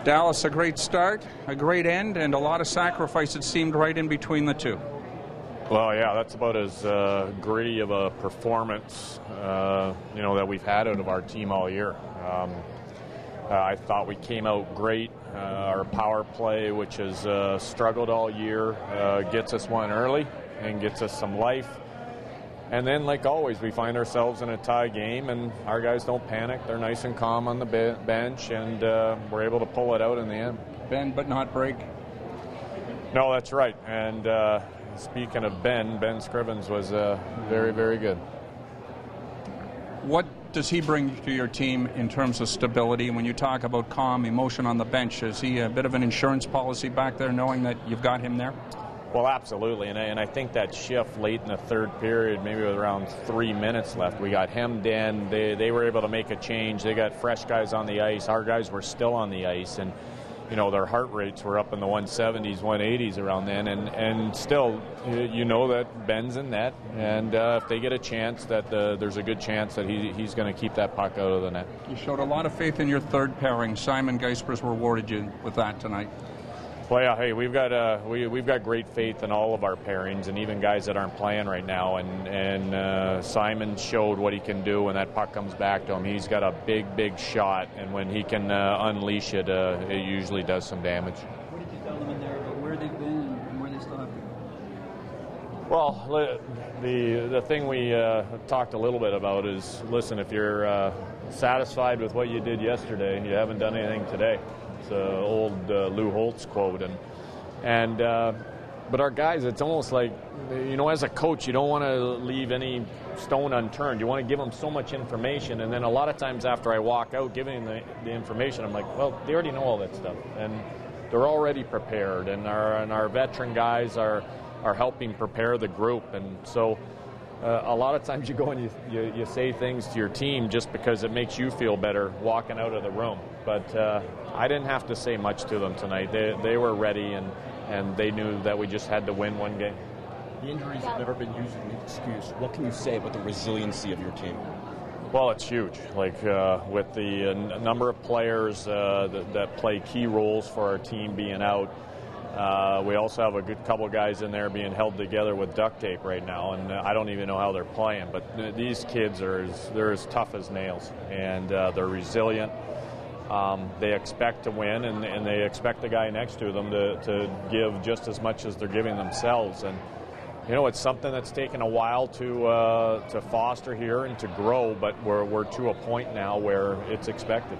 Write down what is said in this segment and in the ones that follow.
Dallas, a great start, a great end, and a lot of sacrifice, it seemed, right in between the two. Well, yeah, that's about as gritty of a performance, that we've had out of our team all year. I thought we came out great. Our power play, which has struggled all year, gets us one early and gets us some life. And then, like always, we find ourselves in a tie game, and our guys don't panic. They're nice and calm on the bench, and we're able to pull it out in the end. Bend but not break. No, that's right. And speaking of Ben Scrivens was very, very good. What does he bring to your team in terms of stability? When you talk about calm emotion on the bench, is he a bit of an insurance policy back there, knowing that you've got him there? Well, absolutely, and I think that shift late in the third period, maybe with around 3 minutes left, we got hemmed in. They were able to make a change. They got fresh guys on the ice. Our guys were still on the ice, and their heart rates were up in the 170s, 180s around then, and still, that Ben's in net, and if they get a chance, that there's a good chance that he's going to keep that puck out of the net. You showed a lot of faith in your third pairing. Simon Geispers rewarded you with that tonight. Well, yeah, hey, we've got great faith in all of our pairings, and even guys that aren't playing right now. And Simon showed what he can do when that puck comes back to him. He's got a big shot, and when he can unleash it, it usually does some damage. What did you tell them in there about where they've been and where they still have to go? Well, the thing we talked a little bit about is, listen, if you're satisfied with what you did yesterday, you haven't done anything today. It's an old Lou Holtz quote, but our guys, it's almost like, as a coach, you don't want to leave any stone unturned. You want to give them so much information, and then a lot of times after I walk out giving the information, I'm like, well, they already know all that stuff, and they're already prepared, and our veteran guys are helping prepare the group, and so a lot of times you go and you say things to your team just because it makes you feel better walking out of the room. But I didn't have to say much to them tonight. They were ready, and they knew that we just had to win one game. The injuries have never been used as an excuse. What can you say about the resiliency of your team? Well, it's huge. Like with the number of players that play key roles for our team being out, we also have a good couple of guys in there being held together with duct tape right now, and I don't even know how they're playing. But these kids they're as tough as nails, and they're resilient. They expect to win, and they expect the guy next to them to give just as much as they're giving themselves. And it's something that's taken a while to foster here and to grow, but we're to a point now where it's expected.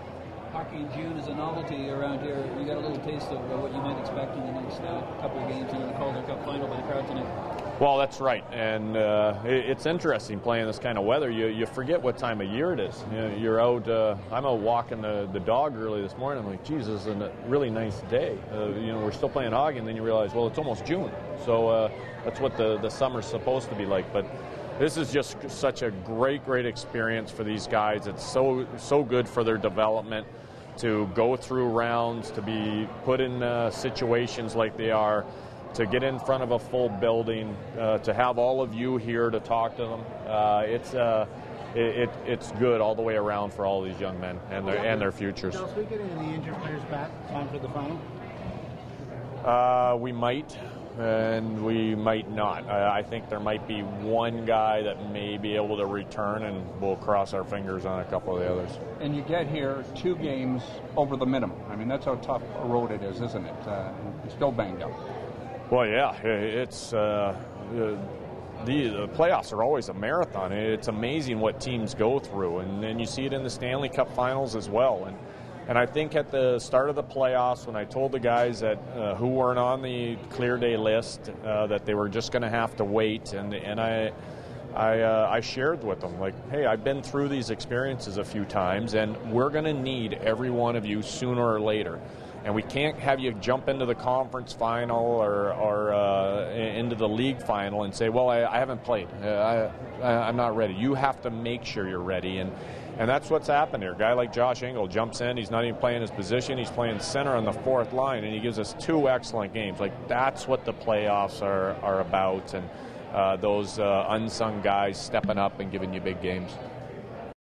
Hockey in June is a novelty around here. You got a little taste of what you might expect in the next couple of games in the Calder Cup final by the crowd tonight. Well, that's right, and it's interesting playing this kind of weather. You forget what time of year it is. You're out. I'm out walking the dog early this morning. I'm like, Jesus, it's a really nice day. We're still playing hockey, and then you realize, well, it's almost June. So that's what the summer's supposed to be like. But this is just such a great experience for these guys. It's so good for their development to go through rounds, to be put in situations like they are, to get in front of a full building, to have all of you here to talk to them. It's good all the way around for all these young men and their futures. Are we getting the injured players back time for the final? We might, and we might not. I think there might be one guy that may be able to return, and we'll cross our fingers on a couple of the others. And you get here 2 games over the minimum. I mean, that's how tough a road it is, isn't it? You're still banged up. Well, yeah, it's the playoffs are always a marathon. It's amazing what teams go through, and you see it in the Stanley Cup Finals as well. And I think at the start of the playoffs, when I told the guys that who weren't on the clear day list that they were just going to have to wait, and I shared with them, like, hey, I've been through these experiences a few times, and we're going to need every one of you sooner or later. And we can't have you jump into the conference final or into the league final and say, well, I haven't played. I'm not ready. You have to make sure you're ready. And that's what's happened here. A guy like Josh Engel jumps in. He's not even playing his position. He's playing center on the 4th line, and he gives us 2 excellent games. Like, that's what the playoffs are about, and those unsung guys stepping up and giving you big games.